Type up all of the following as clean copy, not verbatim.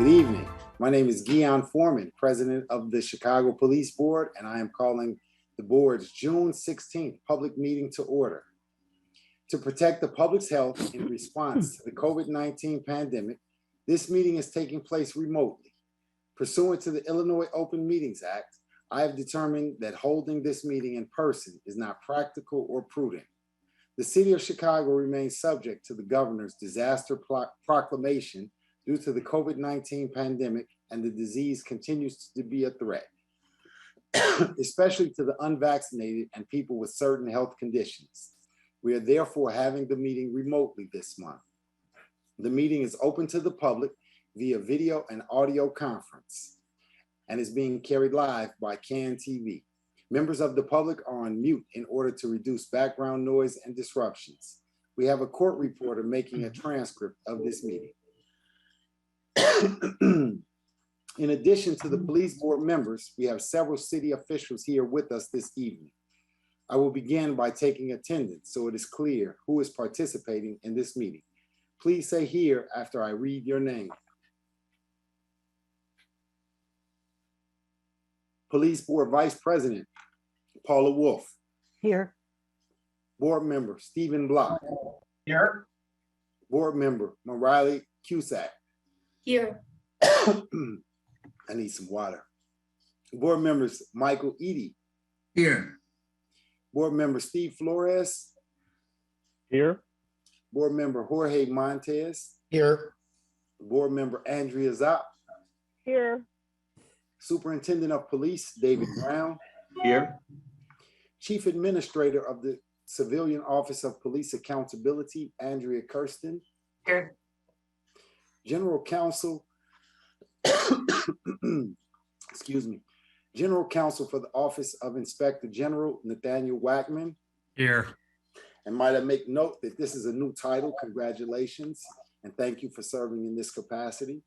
evening. My name is Guion Foreman, president of the Chicago Police Board, and I am calling the board's June 16th public meeting to order. To protect the public's health in response to the COVID-19 pandemic, this meeting is taking place remotely. Pursuant to the Illinois Open Meetings Act, I have determined that holding this meeting in person is not practical or prudent. The city of Chicago remains subject to the governor's disaster proclamation due to the COVID-19 pandemic, and the disease continues to be a threat, especially to the unvaccinated and people with certain health conditions. We are therefore having the meeting remotely this month. The meeting is open to the public via video and audio conference and is being carried live by CAN TV. Members of the public are on mute in order to reduce background noise and disruptions. We have a court reporter making a transcript of this meeting. In addition to the police board members, we have several city officials here with us this evening. I will begin by taking attendance so it is clear who is participating in this meeting. Please say here after I read your name. Police Board Vice President, Paula Wolf. Here. Board Member, Stephen Block. Here. Board Member, Mariley Cusack. Here. I need some water. Board Members, Michael Eady. Here. Board Member, Steve Flores. Here. Board Member, Jorge Montez. Here. Board Member, Andrea Zopp. Here. Superintendent of Police, David Brown. Here. Chief Administrator of the Civilian Office of Police Accountability, Andrea Kirsten. Here. General Counsel, excuse me, General Counsel for the Office of Inspector General, Nathaniel Wackman. Here. And might I make note that this is a new title. Congratulations, and thank you for serving in this capacity.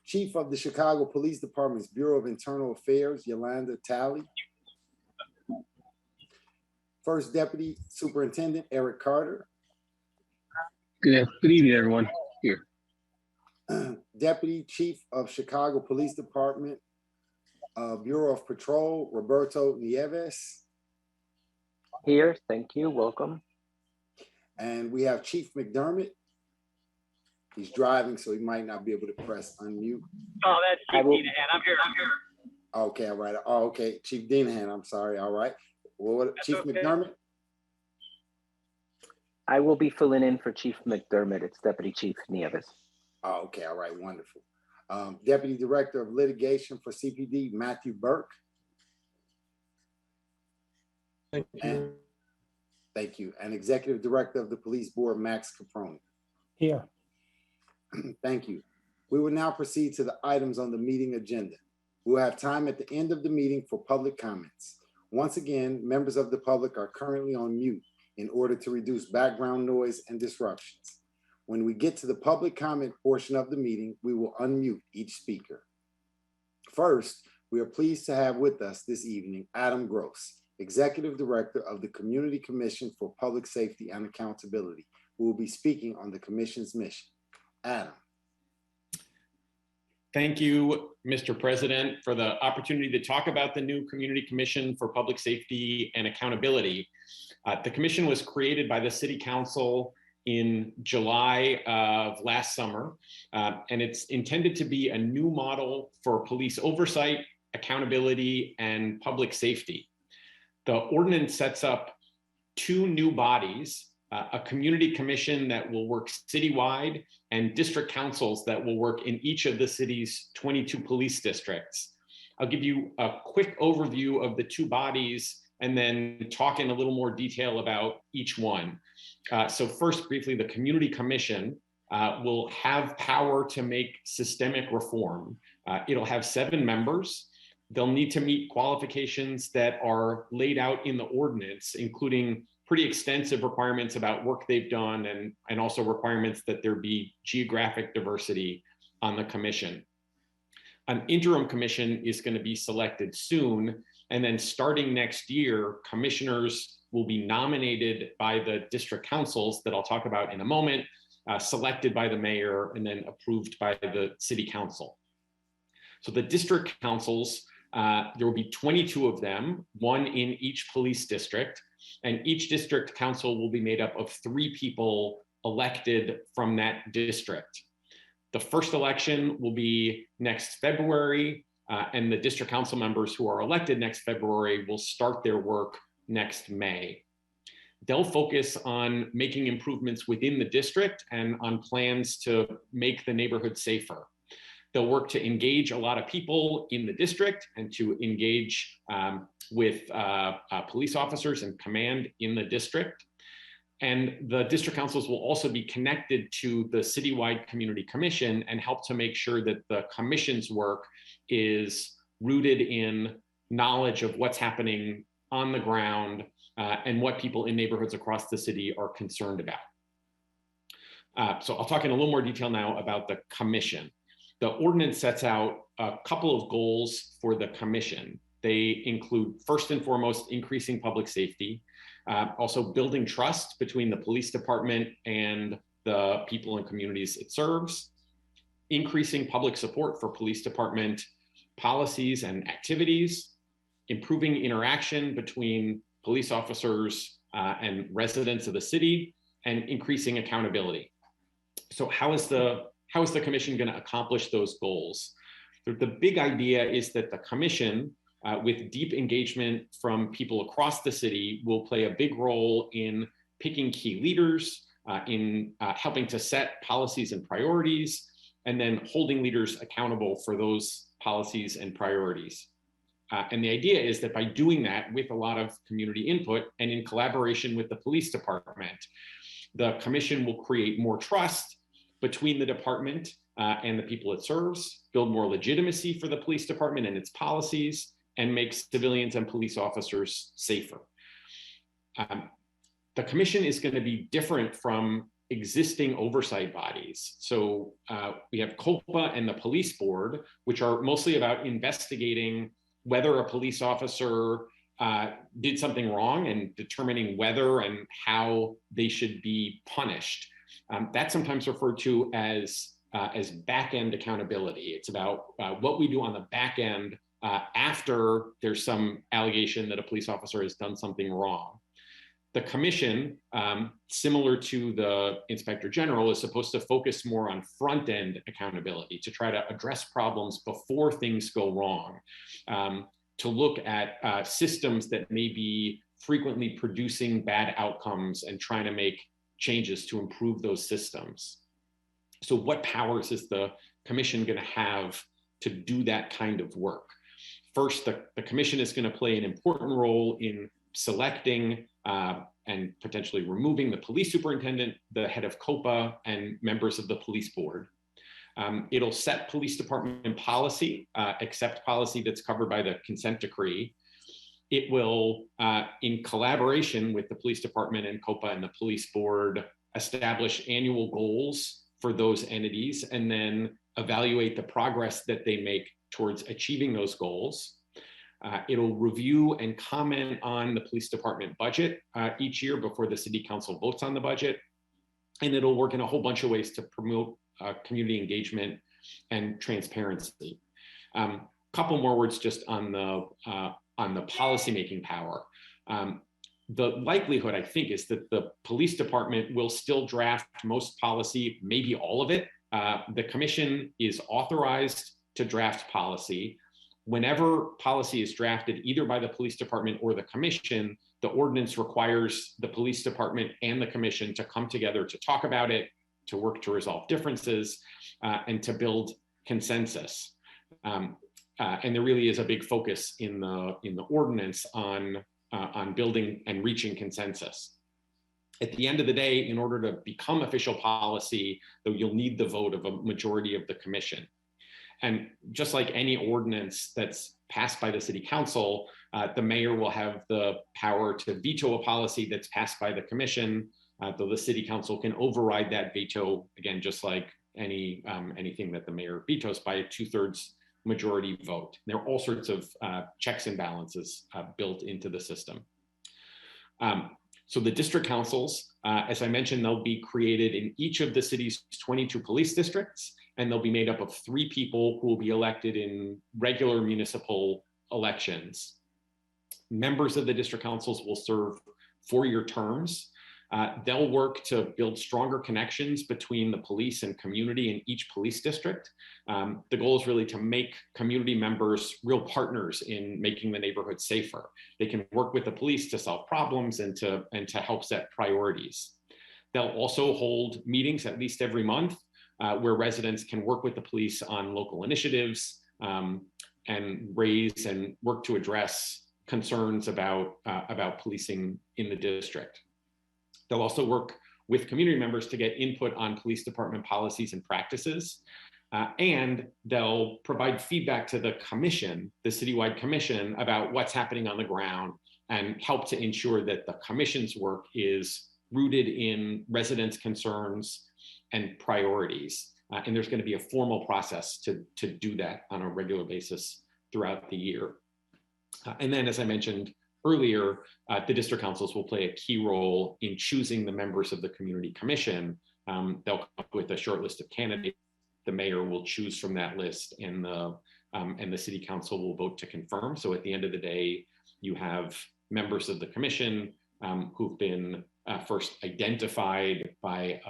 Chief of the Chicago Police Department's Bureau of Internal Affairs, Yolanda Talley. First Deputy Superintendent, Eric Carter. Good evening, everyone. Here. Deputy Chief of Chicago Police Department, Bureau of Patrol, Roberto Nieves. Here, thank you, welcome. And we have Chief McDermott. He's driving, so he might not be able to press unmute. Oh, that's Chief Deanahan. I'm here. Okay, all right. Oh, okay, Chief Deanahan, I'm sorry. All right. Well, Chief okay. McDermott? I will be filling in for Chief McDermott. It's Deputy Chief Nieves. Oh, okay, all right, wonderful. Deputy Director of Litigation for CPD, Matthew Burke. Thank you. Thank you. And Executive Director of the Police Board, Max Caproni. Here. Thank you. We will now proceed to the items on the meeting agenda. We will have time at the end of the meeting for public comments. Once again, members of the public are currently on mute in order to reduce background noise and disruptions. When we get to the public comment portion of the meeting, we will unmute each speaker. First, we are pleased to have with us this evening Adam Gross, Executive Director of the Community Commission for Public Safety and Accountability, who will be speaking on the Commission's mission. Adam. Thank you, Mr. President, for the opportunity to talk about the new Community Commission for Public Safety and Accountability. The commission was created by the City Council in July of last summer, and it's intended to be a new model for police oversight, accountability, and public safety. The ordinance sets up two new bodies, a community commission that will work citywide and district councils that will work in each of the city's 22 police districts. I'll give you a quick overview of the two bodies and then talk in a little more detail about each one. So first, briefly, the community commission will have power to make systemic reform. It'll have 7 members. They'll need to meet qualifications that are laid out in the ordinance, including pretty extensive requirements about work they've done and also requirements that there be geographic diversity on the commission. An interim commission is going to be selected soon, and then starting next year, commissioners will be nominated by the district councils that I'll talk about in a moment, selected by the mayor and then approved by the city council. So the district councils, there will be 22 of them, one in each police district, and each district council will be made up of 3 people elected from that district. The first election will be next February, and the district council members who are elected next February will start their work next May. They'll focus on making improvements within the district and on plans to make the neighborhood safer. They'll work to engage a lot of people in the district and to engage with police officers and command in the district. And the district councils will also be connected to the citywide community commission and help to make sure that the commission's work is rooted in knowledge of what's happening on the ground and what people in neighborhoods across the city are concerned about. So I'll talk in a little more detail now about the commission. The ordinance sets out a couple of goals for the commission. They include, first and foremost, increasing public safety, also building trust between the police department and the people and communities it serves, increasing public support for police department policies and activities, improving interaction between police officers and residents of the city, and increasing accountability. So how is the commission going to accomplish those goals? The big idea is that the commission, with deep engagement from people across the city, will play a big role in picking key leaders, in helping to set policies and priorities, and then holding leaders accountable for those policies and priorities. And the idea is that by doing that with a lot of community input and in collaboration with the police department, the commission will create more trust between the department and the people it serves, build more legitimacy for the police department and its policies, and make civilians and police officers safer. The commission is going to be different from existing oversight bodies. So we have COPA and the police board, which are mostly about investigating whether a police officer did something wrong and determining whether and how they should be punished. That's sometimes referred to as back-end accountability. It's about what we do on the back end after there's some allegation that a police officer has done something wrong. The commission, similar to the inspector general, is supposed to focus more on front-end accountability, to try to address problems before things go wrong, to look at systems that may be frequently producing bad outcomes and trying to make changes to improve those systems. So what powers is the commission going to have to do that kind of work? First, the commission is going to play an important role in selecting and potentially removing the police superintendent, the head of COPA, and members of the police board. It'll set police department policy, accept policy that's covered by the consent decree. It will, in collaboration with the police department and COPA and the police board, establish annual goals for those entities and then evaluate the progress that they make towards achieving those goals. It'll review and comment on the police department budget each year before the city council votes on the budget. And it'll work in a whole bunch of ways to promote community engagement and transparency. Couple more words just on the policymaking power. The likelihood, I think, is that the police department will still draft most policy, maybe all of it. The commission is authorized to draft policy. Whenever policy is drafted, either by the police department or the commission, the ordinance requires the police department and the commission to come together to talk about it, to work to resolve differences, and to build consensus. And there really is a big focus in the ordinance on building and reaching consensus. At the end of the day, in order to become official policy, though, you'll need the vote of a majority of the commission. And just like any ordinance that's passed by the city council, the mayor will have the power to veto a policy that's passed by the commission, though the city council can override that veto, again, just like anything that the mayor vetoes by a 2/3 majority vote. There are all sorts of checks and balances built into the system. So the district councils, as I mentioned, they'll be created in each of the city's 22 police districts, and they'll be made up of 3 people who will be elected in regular municipal elections. Members of the district councils will serve 4-year terms. They'll work to build stronger connections between the police and community in each police district. The goal is really to make community members real partners in making the neighborhood safer. They can work with the police to solve problems and to help set priorities. They'll also hold meetings at least every month where residents can work with the police on local initiatives and raise and work to address concerns about policing in the district. They'll also work with community members to get input on police department policies and practices. And they'll provide feedback to the commission, the citywide commission, about what's happening on the ground and help to ensure that the commission's work is rooted in residents' concerns and priorities. And there's going to be a formal process to do that on a regular basis throughout the year. And then, as I mentioned earlier, the district councils will play a key role in choosing the members of the community commission. They'll come up with a short list of candidates. The mayor will choose from that list, and the city council will vote to confirm. So at the end of the day, you have members of the commission who've been first identified by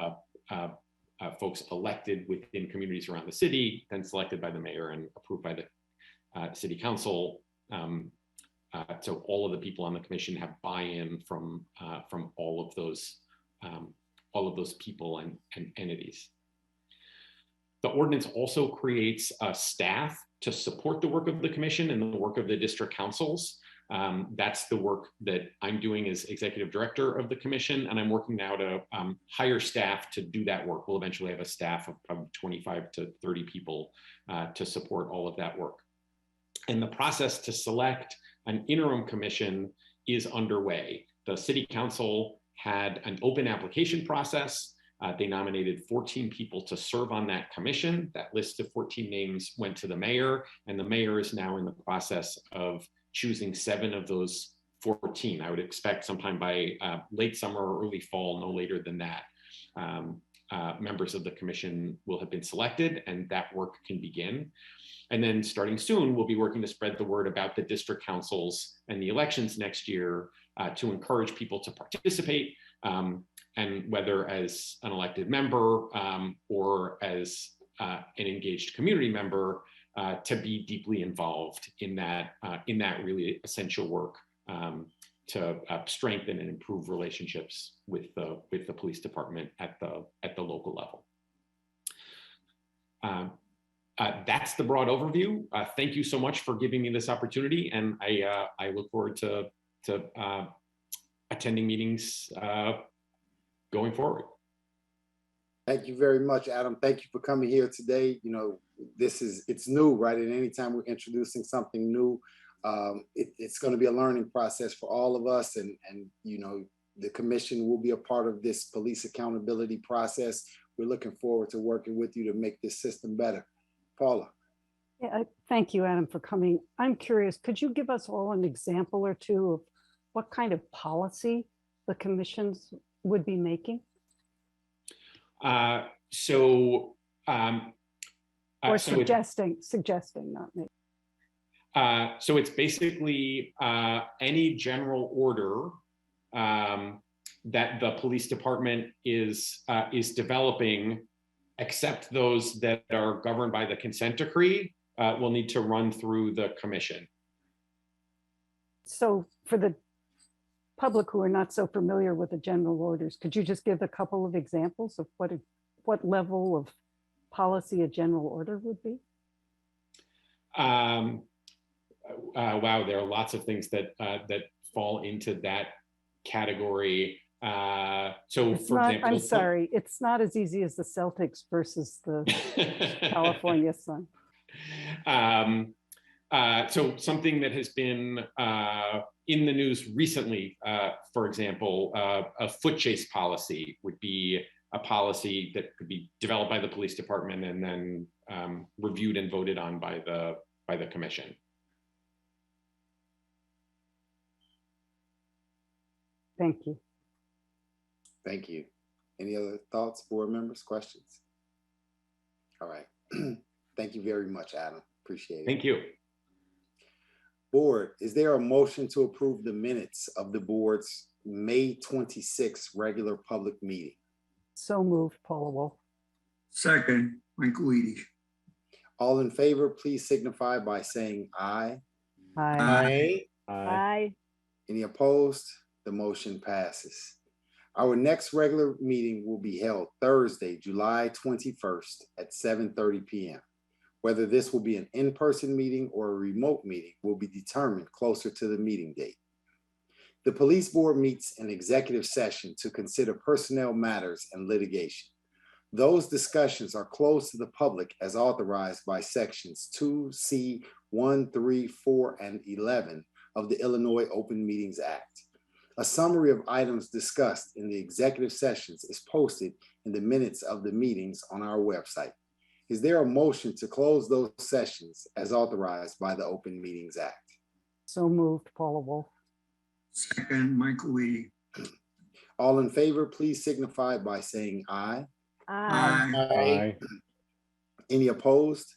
folks elected within communities around the city, then selected by the mayor and approved by the city council. So all of the people on the commission have buy-in from all of those people and entities. The ordinance also creates a staff to support the work of the commission and the work of the district councils. That's the work that I'm doing as executive director of the commission, and I'm working now to hire staff to do that work. We'll eventually have a staff of probably 25 to 30 people to support all of that work. And the process to select an interim commission is underway. The city council had an open application process. They nominated 14 people to serve on that commission. That list of 14 names went to the mayor, and the mayor is now in the process of choosing 7 of those 14. I would expect sometime by late summer or early fall, no later than that. Members of the commission will have been selected, and that work can begin. And then starting soon, we'll be working to spread the word about the district councils and the elections next year to encourage people to participate, and whether as an elected member or as an engaged community member, to be deeply involved in that really essential work to strengthen and improve relationships with the police department at the local level. That's the broad overview. Thank you so much for giving me this opportunity, and I look forward to attending meetings going forward. Thank you very much, Adam. Thank you for coming here today. You know, it's new, right? And anytime we're introducing something new, it's going to be a learning process for all of us. And you know, the commission will be a part of this police accountability process. We're looking forward to working with you to make this system better. Paula. Yeah, thank you, Adam, for coming. I'm curious, could you give us all an example or two of what kind of policy the commissions would be making? Or suggesting, not making. So it's basically any general order that the police department is developing, except those that are governed by the consent decree, will need to run through the commission. So for the public who are not so familiar with the general orders, could you just give a couple of examples of what level of policy a general order would be? Wow, there are lots of things that fall into that category. So it's for not, example, I'm sorry, it's not as easy as the Celtics versus the California Sun. So something that has been in the news recently, for example, a foot chase policy would be a policy that could be developed by the police department and then reviewed and voted on by the commission. Thank you. Thank you. Any other thoughts, board members, questions? All right. Thank you very much, Adam. Appreciate it. Thank you. Board, is there a motion to approve the minutes of the board's May 26th regular public meeting? So moved, Paula Wolf. Second, Michael Eady. All in favor, please signify by saying aye. Aye. Aye. Any opposed? The motion passes. Our next regular meeting will be held Thursday, July 21st at 7:30 p.m. Whether this will be an in-person meeting or a remote meeting will be determined closer to the meeting date. The police board meets in executive session to consider personnel matters and litigation. Those discussions are closed to the public as authorized by sections 2C 1, 3, 4, and 11 of the Illinois Open Meetings Act. A summary of items discussed in the executive sessions is posted in the minutes of the meetings on our website. Is there a motion to close those sessions as authorized by the Open Meetings Act? So moved, Paula Wolf. Second, Michael Eady. All in favor, please signify by saying aye. Aye. Any opposed?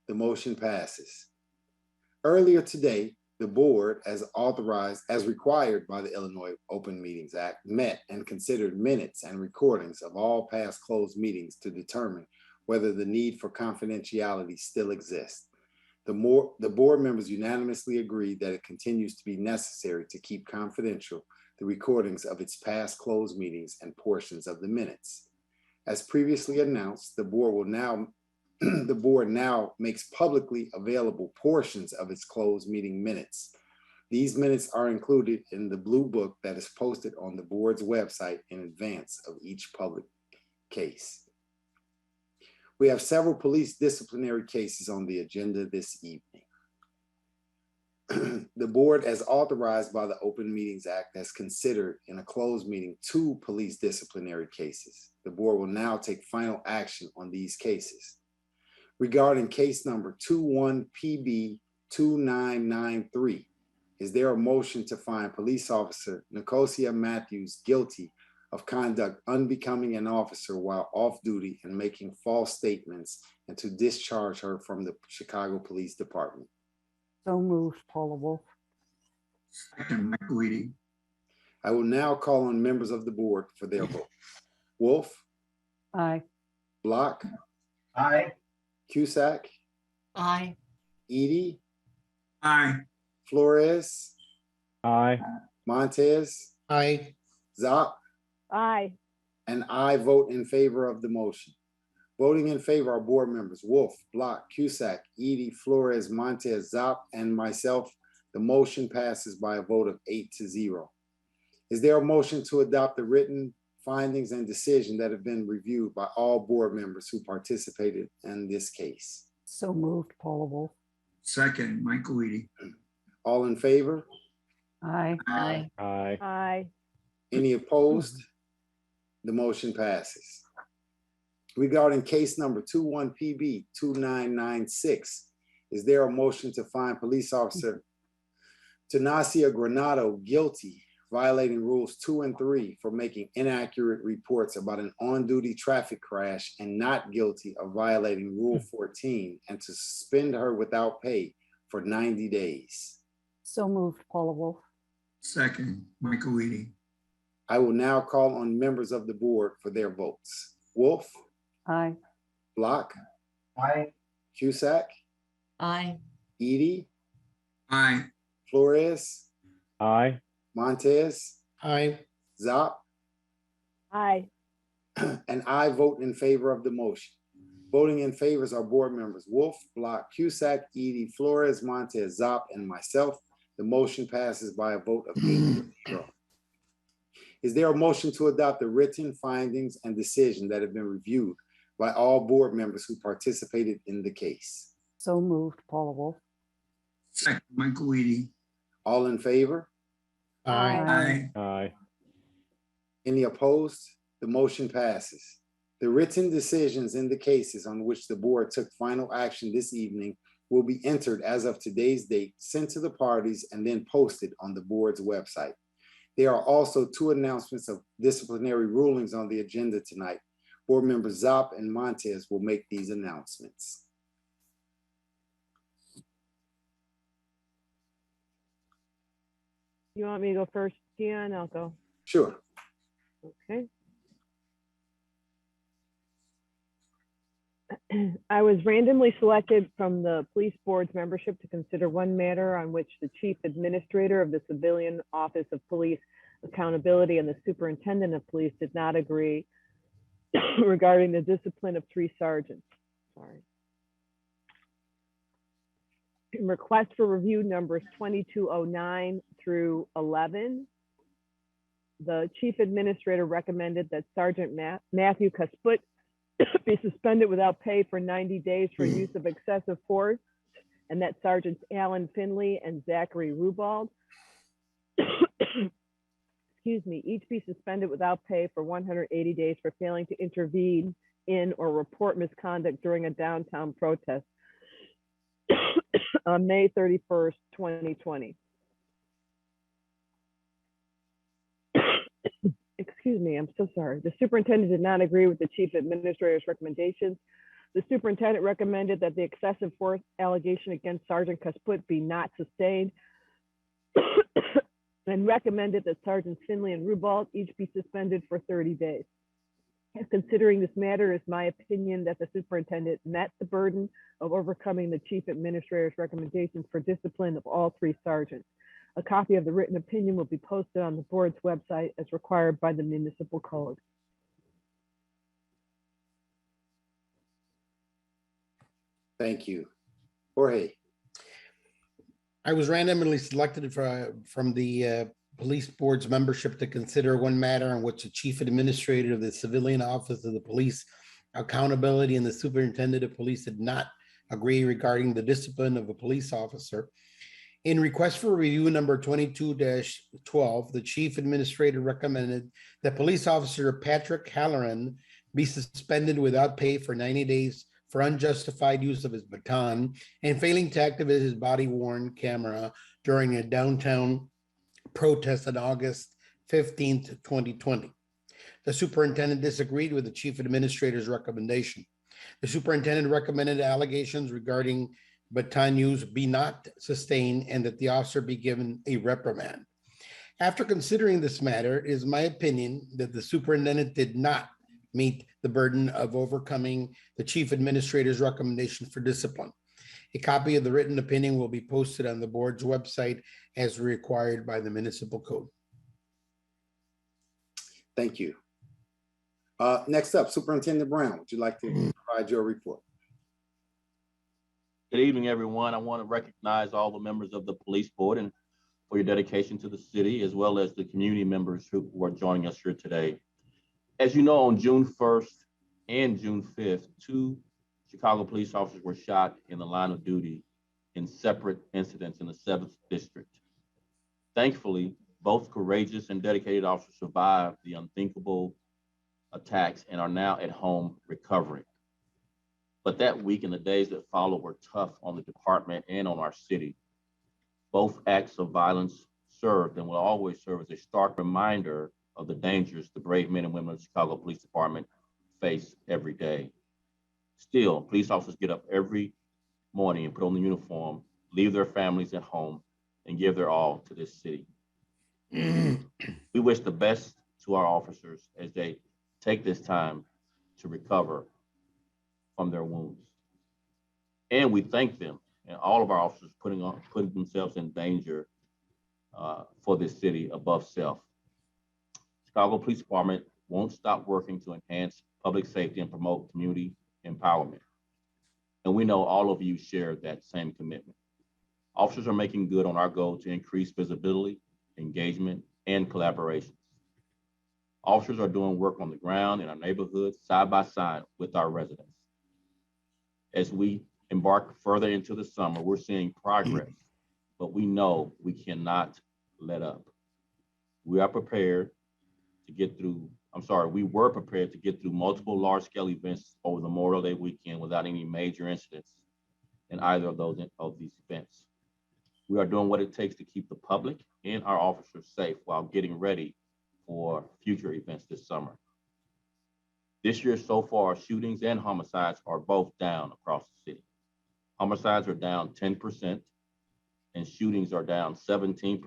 The motion passes. Earlier today, the board, as authorized, as required by the Illinois Open Meetings Act, met and considered minutes and recordings of all past closed meetings to determine whether the need for confidentiality still exists. The board members unanimously agreed that it continues to be necessary to keep confidential the recordings of its past closed meetings and portions of the minutes. As previously announced, the board now makes publicly available portions of its closed meeting minutes. These minutes are included in the blue book that is posted on the board's website in advance of each public case. We have several police disciplinary cases on the agenda this evening. The board, as authorized by the Open Meetings Act, has considered in a closed meeting 2 police disciplinary cases. The board will now take final action on these cases. Regarding case number 21PB2993, is there a motion to find police officer Nicosia Matthews guilty of conduct unbecoming an officer while off duty and making false statements, and to discharge her from the Chicago Police Department? So moved, Paula Wolf. Second, Michael Eady. I will now call on members of the board for their vote. Wolf, Aye. Block, Aye. Cusack, Aye. Edie, Aye. Flores, Aye. Montez, Aye. Zop, Aye. and I vote in favor of the motion. Voting in favor are board members Wolf, Block, Cusack, Edie, Flores, Montez, Zop, and myself. The motion passes by a vote of 8-0. Is there a motion to adopt the written findings and decision that have been reviewed by all board members who participated in this case? So moved, Paula Wolf. Second, Michael Eady. All in favor? Aye. Aye. Aye. Aye. Any opposed? The motion passes. Regarding case number 21PB2996, is there a motion to find police officer Tanasia Granado guilty, violating rules 2 and 3 for making inaccurate reports about an on-duty traffic crash, and not guilty of violating Rule 14, and to suspend her without pay for 90 days? So moved, Paula Wolf. Second, Michael Eady. I will now call on members of the board for their votes. Wolf, Aye. Block, Aye. Cusack, Aye. Edie, Aye. Flores, Aye. Montez, Aye. Zop, Aye. and I vote in favor of the motion. Voting in favors are board members Wolf, Block, Cusack, Edie, Flores, Montez, Zop, and myself. The motion passes by a vote of 8-0. Is there a motion to adopt the written findings and decision that have been reviewed by all board members who participated in the case? So moved, Paula Wolf. Second, Michael Eady. All in favor? Aye. Aye. Any opposed? The motion passes. The written decisions in the cases on which the board took final action this evening will be entered as of today's date, sent to the parties, and then posted on the board's website. There are also two announcements of disciplinary rulings on the agenda tonight. Board members Zop and Montez will make these announcements. You want me to go first, Dion? I'll go. Sure. Okay. I was randomly selected from the police board's membership to consider one matter on which the chief administrator of the Civilian Office of Police Accountability and the superintendent of police did not agree regarding the discipline of 3 sergeants. Sorry. In request for review numbers 2209 through 11, the chief administrator recommended that Sergeant Matthew Kasput be suspended without pay for 90 days for use of excessive force, and that Sergeants Alan Finley and Zachary Rubald, excuse me, each be suspended without pay for 180 days for failing to intervene in or report misconduct during a downtown protest on May 31st, 2020. Excuse me, I'm so sorry. The superintendent did not agree with the chief administrator's recommendations. The superintendent recommended that the excessive force allegation against Sergeant Kasput be not sustained and recommended that Sergeants Finley and Rubald each be suspended for 30 days. Considering this matter, it's my opinion that the superintendent met the burden of overcoming the chief administrator's recommendations for discipline of all 3 sergeants. A copy of the written opinion will be posted on the board's website as required by the municipal code. Thank you. Jorge. I was randomly selected from the police board's membership to consider one matter on which the chief administrator of the Civilian Office of the Police Accountability and the superintendent of police did not agree regarding the discipline of a police officer. In request for review number 22-12, the chief administrator recommended that police officer Patrick Halloran be suspended without pay for 90 days for unjustified use of his baton and failing to activate his body-worn camera during a downtown protest on August 15th, 2020. The superintendent disagreed with the chief administrator's recommendation. The superintendent recommended allegations regarding baton use be not sustained and that the officer be given a reprimand. After considering this matter, it is my opinion that the superintendent did not meet the burden of overcoming the chief administrator's recommendation for discipline. A copy of the written opinion will be posted on the board's website as required by the municipal code. Thank you. Next up, Superintendent Brown, would you like to provide your report? Good evening, everyone. I want to recognize all the members of the police board and for your dedication to the city, as well as the community members who are joining us here today. As you know, on June 1st and June 5th, 2 Chicago police officers were shot in the line of duty in separate incidents in the 7th district. Thankfully, both courageous and dedicated officers survived the unthinkable attacks and are now at home recovering. But that week and the days that followed were tough on the department and on our city. Both acts of violence served and will always serve as a stark reminder of the dangers the brave men and women of the Chicago Police Department face every day. Still, police officers get up every morning and put on the uniform, leave their families at home, and give their all to this city. We wish the best to our officers as they take this time to recover from their wounds. And we thank them and all of our officers putting themselves in danger for this city above self. Chicago Police Department won't stop working to enhance public safety and promote community empowerment. And we know all of you share that same commitment. Officers are making good on our goal to increase visibility, engagement, and collaboration. Officers are doing work on the ground in our neighborhoods side by side with our residents. As we embark further into the summer, we're seeing progress, but we know we cannot let up. We are prepared to get through, we were prepared to get through multiple large-scale events over the Memorial Day weekend without any major incidents in either of these events. We are doing what it takes to keep the public and our officers safe while getting ready for future events this summer. This year so far, shootings and homicides are both down across the city. Homicides are down 10% and shootings are down 17%.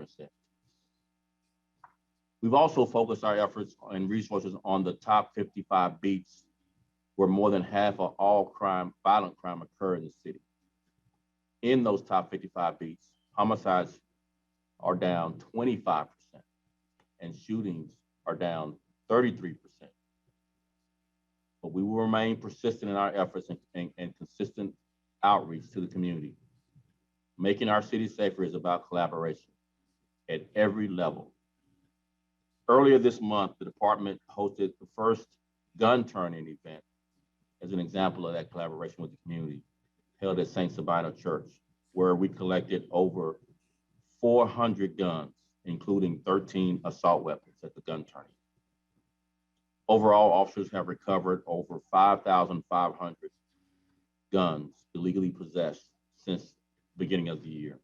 We've also focused our efforts and resources on the top 55 beats where more than half of all violent crime occur in the city. In those top 55 beats, homicides are down 25% and shootings are down 33%. But we will remain persistent in our efforts and consistent outreach to the community. Making our city safer is about collaboration at every level. Earlier this month, the department hosted the first gun turning event as an example of that collaboration with the community, held at St. Sabina Church, where we collected over 400 guns, including 13 assault weapons at the gun turning. Overall, officers have recovered over 5,500 guns illegally possessed since the beginning of the year.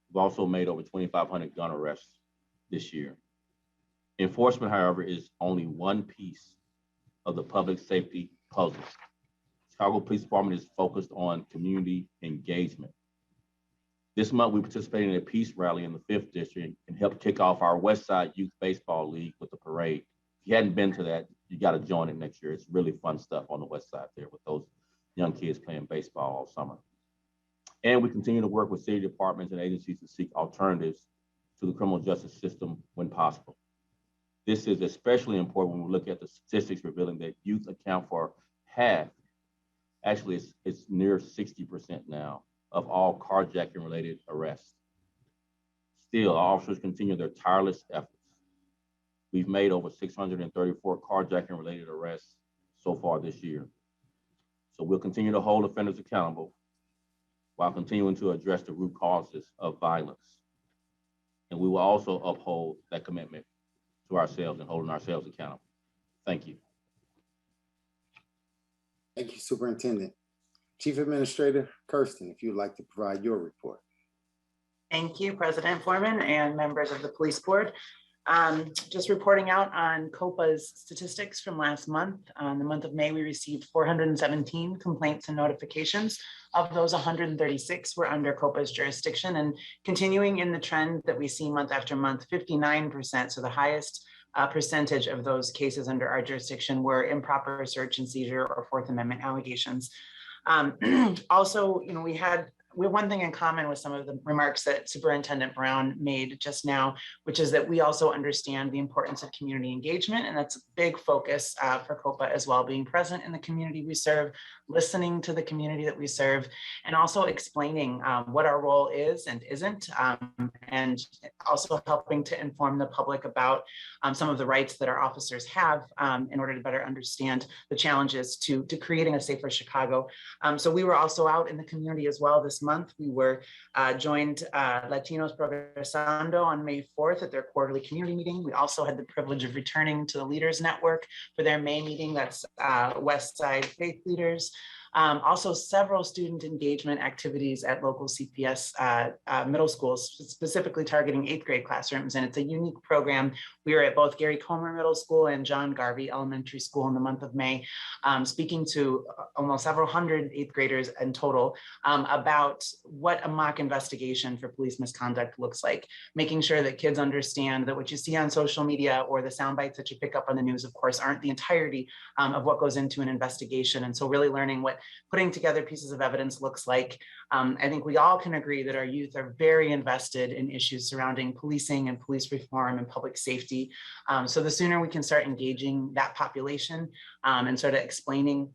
We've also made over 2,500 gun arrests this year. Enforcement, however, is only one piece of the public safety puzzle. Chicago Police Department is focused on community engagement. This month, we participated in a peace rally in the 5th District and helped kick off our West Side Youth Baseball League with the parade. If you hadn't been to that, you got to join it next year. It's really fun stuff on the West Side there with those young kids playing baseball all summer. And we continue to work with city departments and agencies to seek alternatives to the criminal justice system when possible. This is especially important when we look at the statistics revealing that youth account for half, actually it's near 60% now, of all carjacking related arrests. Still, officers continue their tireless efforts. We've made over 634 carjacking related arrests so far this year. So we'll continue to hold offenders accountable while continuing to address the root causes of violence. And we will also uphold that commitment to ourselves and holding ourselves accountable. Thank you. Thank you, Superintendent. Chief Administrator Kirsten, if you'd like to provide your report. Thank you, President Foreman and members of the Police Board. Just reporting out on COPA's statistics from last month. In the month of May, we received 417 complaints and notifications. Of those, 136 were under COPA's jurisdiction, and continuing in the trend that we see month after month, 59%, so the highest percentage of those cases under our jurisdiction were improper search and seizure or Fourth Amendment allegations. Also, we have one thing in common with some of the remarks that Superintendent Brown made just now, which is that we also understand the importance of community engagement, and that's a big focus for COPA as well, being present in the community we serve, listening to the community that we serve, and also explaining what our role is and isn't, and also helping to inform the public about some of the rights that our officers have in order to better understand the challenges to creating a safer Chicago. So we were also out in the community as well this month. We were joined Latinos Progresando on May 4th at their quarterly community meeting. We also had the privilege of returning to the Leaders Network for their May meeting. That's West Side Faith Leaders. Also several student engagement activities at local CPS middle schools, specifically targeting 8th grade classrooms. And it's a unique program. We were at both Gary Comer Middle School and John Garvey Elementary School in the month of May, speaking to almost several hundred 8th graders in total about what a mock investigation for police misconduct looks like, making sure that kids understand that what you see on social media or the sound bites that you pick up on the news, of course, aren't the entirety of what goes into an investigation. And so really learning what putting together pieces of evidence looks like. I think we all can agree that our youth are very invested in issues surrounding policing and police reform and public safety. So the sooner we can start engaging that population and sort of explaining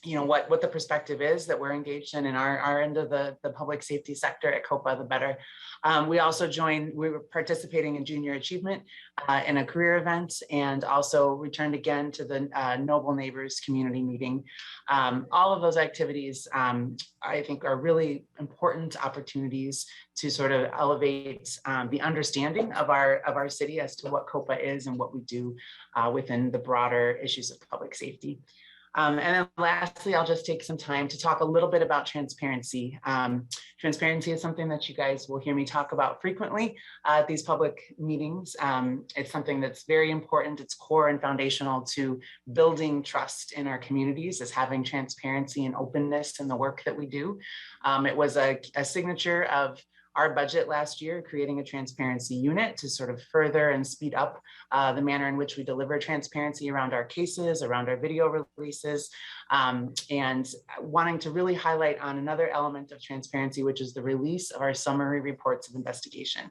what the perspective is that we're engaged in our end of the public safety sector at COPA, the better. We were participating in Junior Achievement in a career event, and also returned again to the Noble Neighbors community meeting. All of those activities, I think, are really important opportunities to sort of elevate the understanding of our city as to what COPA is and what we do within the broader issues of public safety. And then lastly, I'll just take some time to talk a little bit about transparency. Transparency is something that you guys will hear me talk about frequently at these public meetings. It's something that's very important. It's core and foundational to building trust in our communities, is having transparency and openness in the work that we do. It was a signature of our budget last year, creating a transparency unit to sort of further and speed up the manner in which we deliver transparency around our cases, around our video releases, and wanting to really highlight on another element of transparency, which is the release of our summary reports of investigation.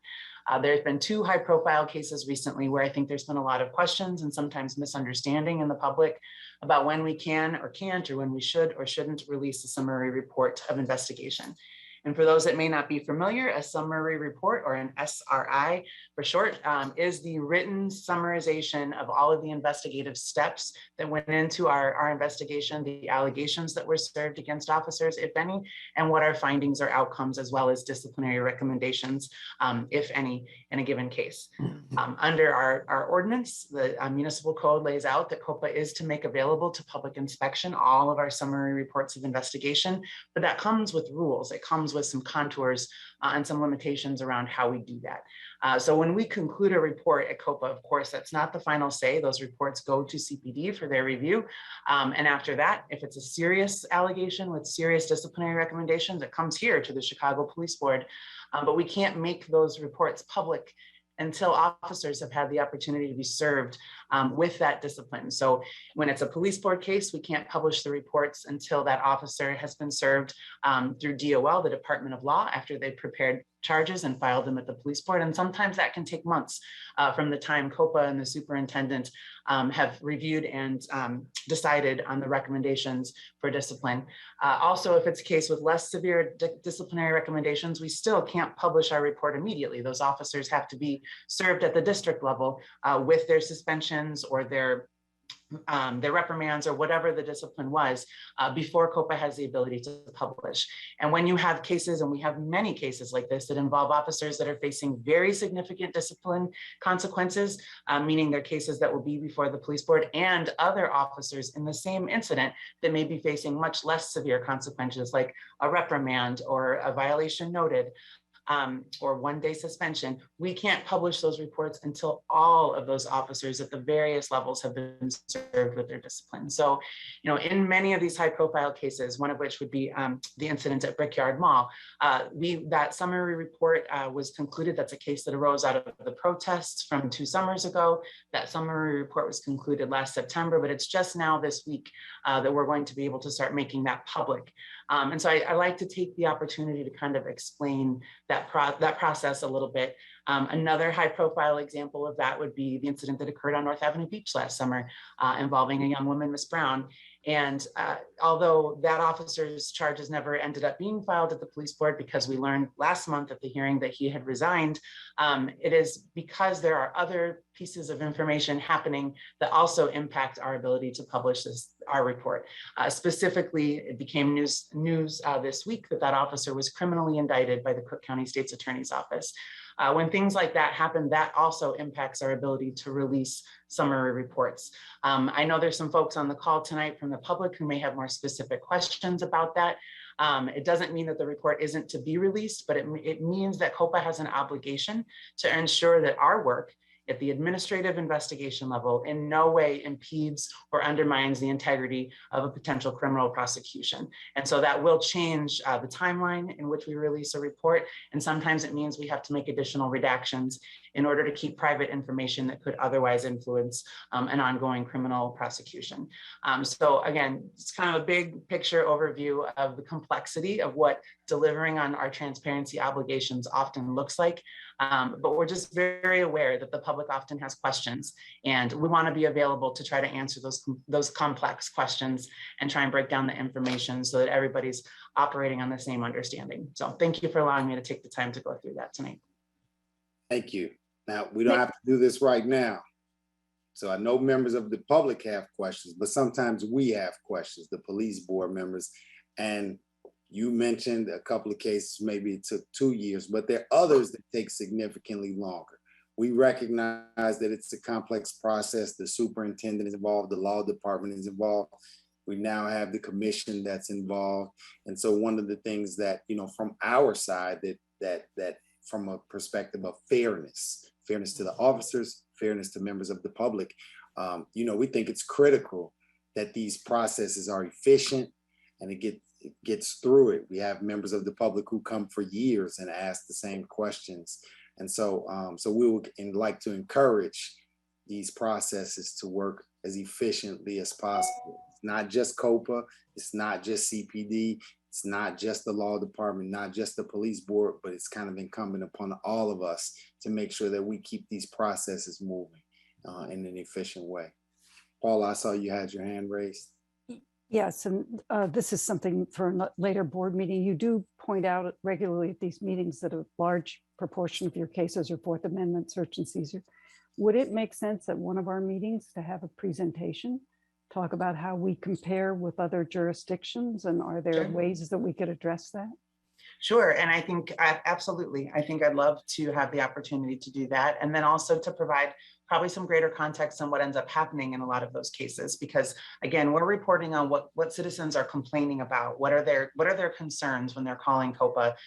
There's been 2 high-profile cases recently where I think there's been a lot of questions and sometimes misunderstanding in the public about when we can or can't, or when we should or shouldn't release a summary report of investigation. And for those that may not be familiar, a summary report, or an SRI for short, is the written summarization of all of the investigative steps that went into our investigation, the allegations that were served against officers, if any, and what our findings or outcomes, as well as disciplinary recommendations, if any, in a given case. Under our ordinance, the municipal code lays out that COPA is to make available to public inspection all of our summary reports of investigation, but that comes with rules. It comes with some contours and some limitations around how we do that. So when we conclude a report at COPA, of course, that's not the final say. Those reports go to CPD for their review. And after that, if it's a serious allegation with serious disciplinary recommendations, it comes here to the Chicago Police Board. But we can't make those reports public until officers have had the opportunity to be served with that discipline. So when it's a police board case, we can't publish the reports until that officer has been served through DOL, the Department of Law, after they prepared charges and filed them at the police board. And sometimes that can take months from the time COPA and the superintendent have reviewed and decided on the recommendations for discipline. Also, if it's a case with less severe disciplinary recommendations, we still can't publish our report immediately. Those officers have to be served at the district level with their suspensions or their reprimands or whatever the discipline was before COPA has the ability to publish. And when you have cases, and we have many cases like this that involve officers that are facing very significant discipline consequences, meaning they're cases that will be before the police board, and other officers in the same incident that may be facing much less severe consequences like a reprimand or a violation noted, or one-day suspension, we can't publish those reports until all of those officers at the various levels have been served with their discipline. So, in many of these high-profile cases, one of which would be the incident at Brickyard Mall, that summary report was concluded. That's a case that arose out of the protests from 2 summers ago. That summary report was concluded last September, but it's just now this week that we're going to be able to start making that public. And so I like to take the opportunity to kind of explain that process a little bit. Another high profile example of that would be the incident that occurred on North Avenue Beach last summer involving a young woman, Miss Brown. And although that officer's charges never ended up being filed at the police board, because we learned last month at the hearing that he had resigned, it is because there are other pieces of information happening that also impact our ability to publish our report. Specifically, it became news this week that officer was criminally indicted by the Cook County State's Attorney's Office. When things like that happen, that also impacts our ability to release summary reports. I know there's some folks on the call tonight from the public who may have more specific questions about that. It doesn't mean that the report isn't to be released, but it means that COPA has an obligation to ensure that our work at the administrative investigation level in no way impedes or undermines the integrity of a potential criminal prosecution. And so that will change the timeline in which we release a report. And sometimes it means we have to make additional redactions in order to keep private information that could otherwise influence an ongoing criminal prosecution. So again, it's kind of a big picture overview of the complexity of what delivering on our transparency obligations often looks like. But we're just very aware that the public often has questions, and we want to be available to try to answer those complex questions and try and break down the information so that everybody's operating on the same understanding. So thank you for allowing me to take the time to go through that tonight. Thank you. Now, we don't have to do this right now. So I know members of the public have questions, but sometimes we have questions, the police board members. And you mentioned a couple of cases, maybe it took 2 years, but there are others that take significantly longer. We recognize that it's a complex process. The superintendent is involved, the law department is involved. We now have the commission that's involved. And so one of the things that, from our side, that from a perspective of fairness to the officers, fairness to members of the public, we think it's critical that these processes are efficient and it gets through it. We have members of the public who come for years and ask the same questions. And so we would like to encourage these processes to work as efficiently as possible. It's not just COPA, it's not just CPD, it's not just the law department, not just the police board, but it's kind of incumbent upon all of us to make sure that we keep these processes moving in an efficient way. Paula, I saw you had your hand raised. Yes, and this is something for a later board meeting. You do point out regularly at these meetings that a large proportion of your cases are Fourth Amendment search and seizure. Would it make sense at one of our meetings to have a presentation, talk about how we compare with other jurisdictions, and are there ways that we could address that? Sure, and I think absolutely. I think I'd love to have the opportunity to do that, and then also to provide probably some greater context on what ends up happening in a lot of those cases. Because again, we're reporting on what citizens are complaining about. What are their concerns when they're calling COPA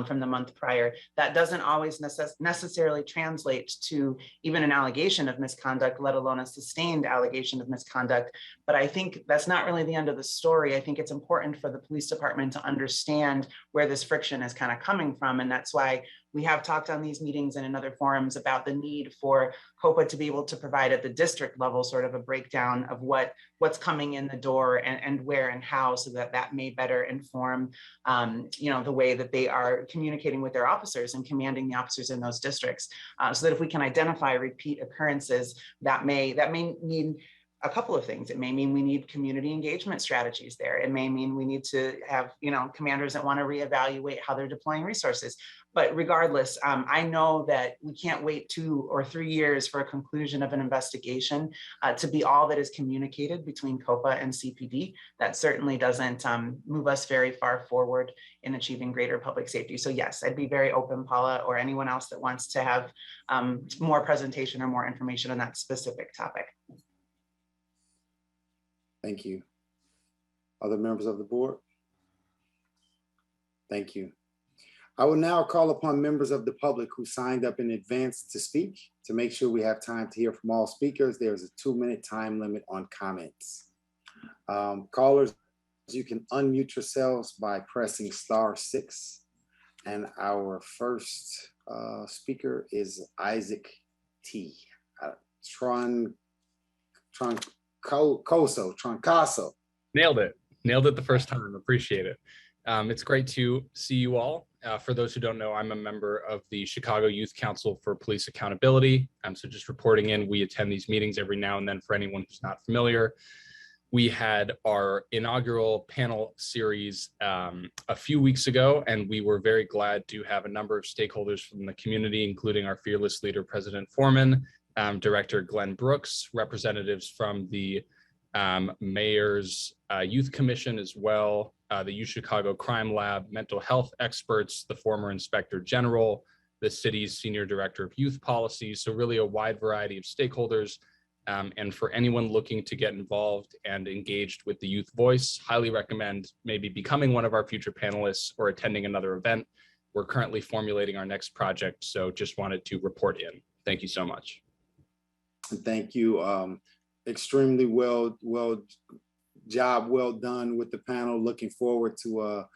from the month prior? That doesn't always necessarily translate to even an allegation of misconduct, let alone a sustained allegation of misconduct. But I think that's not really the end of the story. I think it's important for the police department to understand where this friction is kind of coming from. And that's why we have talked on these meetings and in other forums about the need for COPA to be able to provide at the district level sort of a breakdown of what's coming in the door and where and how, so that may better inform the way that they are communicating with their officers and commanding the officers in those districts. So that if we can identify repeat occurrences, that may mean a couple of things. It may mean we need community engagement strategies there. It may mean we need to have, commanders that want to reevaluate how they're deploying resources. But regardless, I know that we can't wait 2 or 3 years for a conclusion of an investigation to be all that is communicated between COPA and CPD. That certainly doesn't move us very far forward in achieving greater public safety. So yes, I'd be very open, Paula, or anyone else that wants to have more presentation or more information on that specific topic. Thank you. Other members of the board? Thank you. I will now call upon members of the public who signed up in advance to speak. To make sure we have time to hear from all speakers, there's a 2-minute time limit on comments. Callers, you can unmute yourselves by pressing *6. And our first speaker is Isaac T. Troncaso. Nailed it the first time. Appreciate it. It's great to see you all. For those who don't know, I'm a member of the Chicago Youth Council for Police Accountability. So just reporting in, we attend these meetings every now and then. For anyone who's not familiar, we had our inaugural panel series a few weeks ago, and we were very glad to have a number of stakeholders from the community, including our fearless leader, President Foreman, Director Glenn Brooks, representatives from the Mayor's Youth Commission as well, the UChicago Crime Lab, mental health experts, the former Inspector General, the city's Senior Director of Youth Policy. So really a wide variety of stakeholders. And for anyone looking to get involved and engaged with the youth voice, highly recommend maybe becoming one of our future panelists or attending another event. We're currently formulating our next project, so just wanted to report in. Thank you so much. Thank you. Extremely well done with the panel. Looking forward to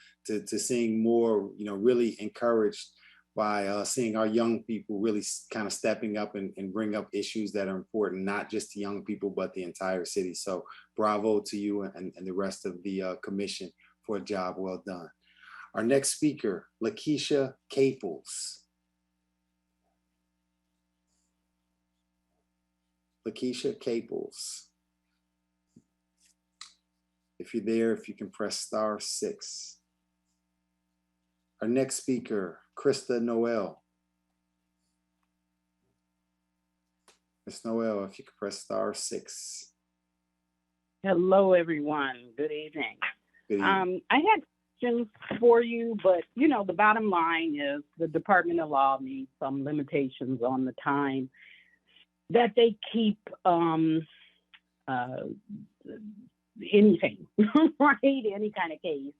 seeing more, really encouraged by seeing our young people really kind of stepping up and bring up issues that are important, not just to young people, but the entire city. So bravo to you and the rest of the commission for a job well done. Our next speaker, Lakeisha Caples. Lakeisha Caples. If you're there, if you can press *6. Our next speaker, Krista Noel. Ms. Noel, if you could press *6. Hello, everyone. Good evening. Good evening. I had questions for you, but the bottom line is the Department of Law needs some limitations on the time that they keep anything, right? Any kind of case,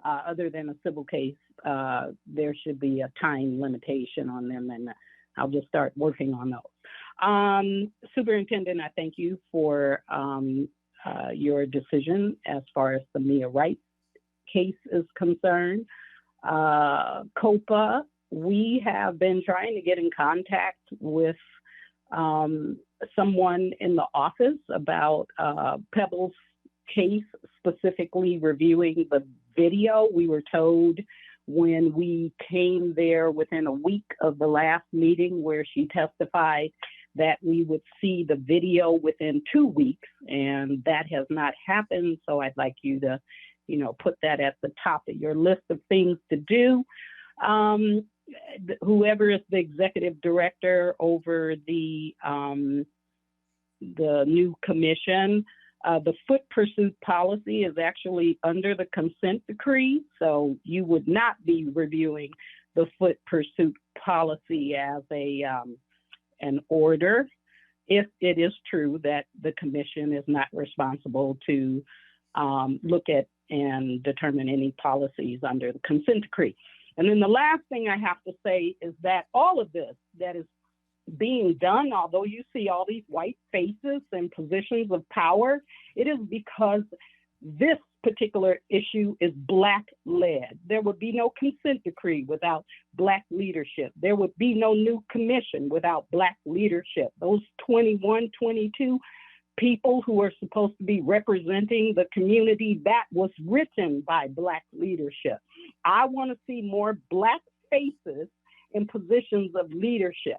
other than a civil case, there should be a time limitation on them, and I'll just start working on those. Superintendent, I thank you for your decision as far as the Mia Wright case is concerned. COPA, we have been trying to get in contact with someone in the office about Pebbles case, specifically reviewing the video. We were told when we came there within a week of the last meeting where she testified that we would see the video within 2 weeks, and that has not happened. So I'd like you to, put that at the top of your list of things to do. Whoever is the executive director over the new commission, the foot pursuit policy is actually under the consent decree, so you would not be reviewing the foot pursuit policy as an order if it is true that the commission is not responsible to look at and determine any policies under the consent decree. And then the last thing I have to say is that all of this that is being done, although you see all these white faces and positions of power, it is because this particular issue is Black-led. There would be no consent decree without Black leadership. There would be no new commission without Black leadership. Those 21, 22 people who are supposed to be representing the community, that was written by Black leadership. I want to see more Black faces in positions of leadership.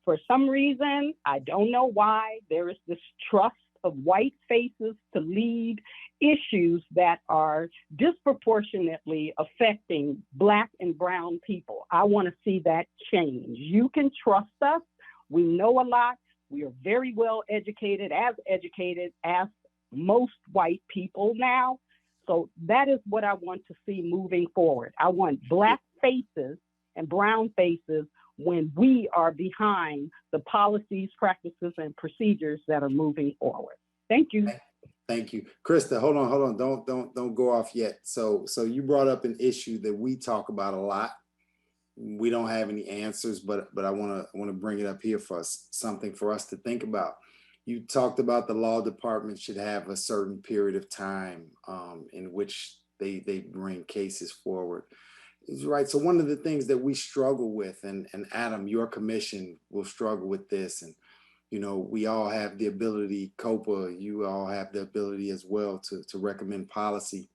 For some reason, I don't know why, there is this trust of white faces to lead issues that are disproportionately affecting Black and brown people. I want to see that change. You can trust us. We know a lot. We are very well educated as most white people now. So that is what I want to see moving forward. I want Black faces and brown faces when we are behind the policies, practices, and procedures that are moving forward. Thank you. Thank you. Krista, hold on. Don't go off yet. So you brought up an issue that we talk about a lot. We don't have any answers, but I want to bring it up here for us, something for us to think about. You talked about the law department should have a certain period of time in which they bring cases forward. Right. So one of the things that we struggle with, and Adam, your commission will struggle with this, and we all have the ability, COPA, you all have the ability as well to recommend policy,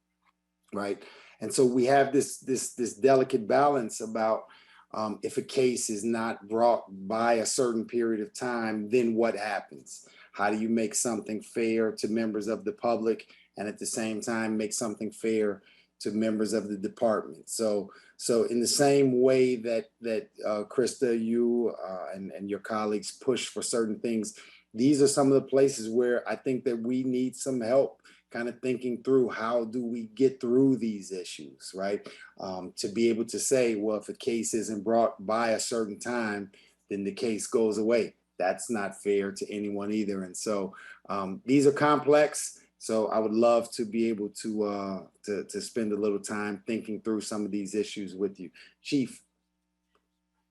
right? And so we have this delicate balance about if a case is not brought by a certain period of time, then what happens? How do you make something fair to members of the public and at the same time make something fair to members of the department? So in the same way that Krista, you and your colleagues push for certain things, these are some of the places where I think that we need some help kind of thinking through how do we get through these issues, right? To be able to say, well, if a case isn't brought by a certain time, then the case goes away. That's not fair to anyone either. And so these are complex. So I would love to be able to spend a little time thinking through some of these issues with you. Chief.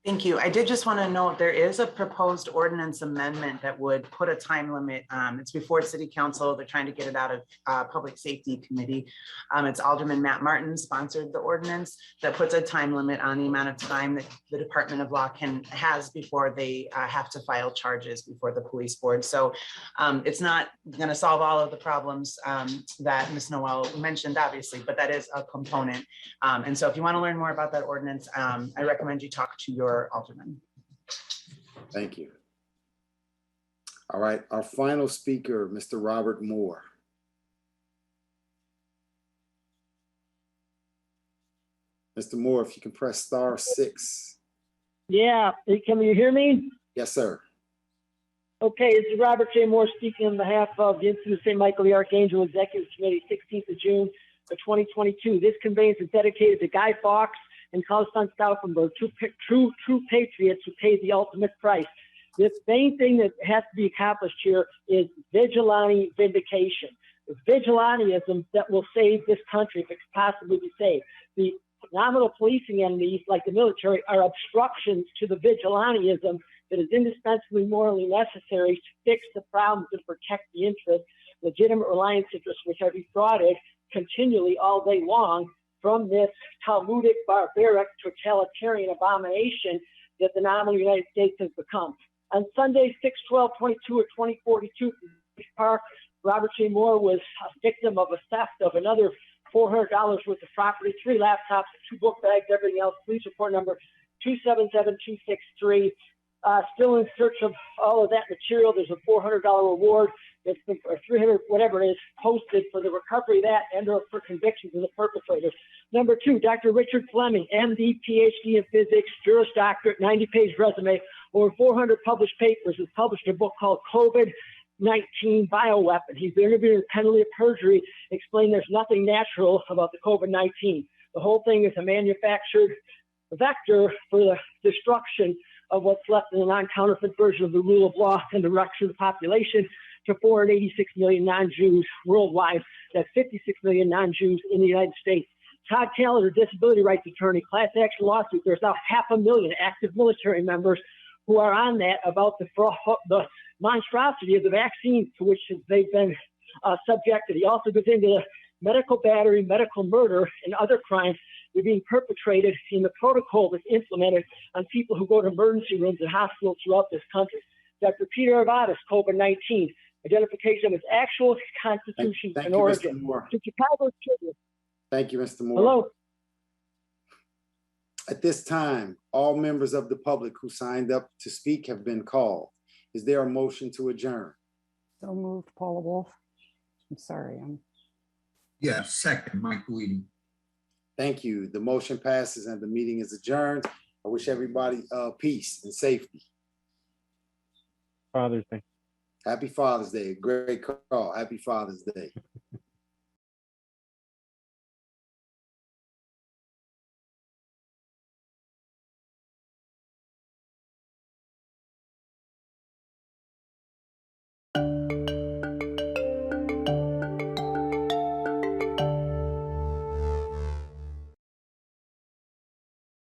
Thank you. I did just want to note there is a proposed ordinance amendment that would put a time limit. It's before City Council. They're trying to get it out of Public Safety Committee. It's Alderman Matt Martin sponsored the ordinance that puts a time limit on the amount of time that the Department of Law has before they have to file charges before the police board. So it's not going to solve all of the problems that Ms. Noel mentioned, obviously, but that is a component. And so if you want to learn more about that ordinance, I recommend you talk to your alderman. Thank you. All right, our final speaker, Mr. Robert Moore. Mr. Moore, if you can press *6. Yeah, can you hear me? Yes, sir. Okay, this is Robert J. Moore speaking on behalf of the Institute of St. Michael the Archangel Executive Committee, 16th of June of 2022. This conveyance is dedicated to Guy Fawkes and Carlson Stauffenberg, true patriots who paid the ultimate price. The main thing that has to be accomplished here is vigilante vindication. vigilantism that will save this country if it could possibly be saved. The nominal policing entities, like the military, are obstructions to the vigilantism that is indispensably morally necessary to fix the problems and protect the interests, legitimate reliance interests, which are defrauded continually all day long from this Talmudic, barbaric, totalitarian abomination that the nominal United States has become. On Sunday, 6/12/22 or 2042, Park, Robert J. Moore was a victim of a theft of another $400 worth of property, 3 laptops, 2 book bags, everything else. Police report number 277263. Still in search of all of that material. There's a $400 reward that's been, or 300, whatever it is, posted for the recovery of that and or for convictions of the perpetrators. Number 2, Dr. Richard Fleming, MD, PhD in physics, Juris Doctorate, 90-page resume, over 400 published papers, has published a book called COVID-19 Bioweapon. He's been interviewed in penalty of perjury, explained there's nothing natural about the COVID-19. The whole thing is a manufactured vector for the destruction of what's left in the non-counterfeit version of the rule of law and the reduction of the population to 486 million non-Jews worldwide. That's 56 million non-Jews in the United States. Todd Callender, disability rights attorney, class action lawsuit. There's now 500,000 active military members who are on that about the monstrosity of the vaccines to which they've been subjected. He also goes into the medical battery, medical murder, and other crimes that are being perpetrated in the protocol that's implemented on people who go to emergency rooms and hospitals throughout this country. Dr. Peter Arvadas, COVID-19, identification of its actual constitution Thank and you, Mr. origin. Moore. To Chicago's children. Thank you, Mr. Moore. Hello. At this time, all members of the public who signed up to speak have been called. Is there a motion to adjourn? So moved, Paula Wolf. I'm sorry. Yes, second, Mike Guidi. Thank you. The motion passes and the meeting is adjourned. I wish everybody peace and safety. Father's Day. Happy Father's Day. Great call. Happy Father's Day.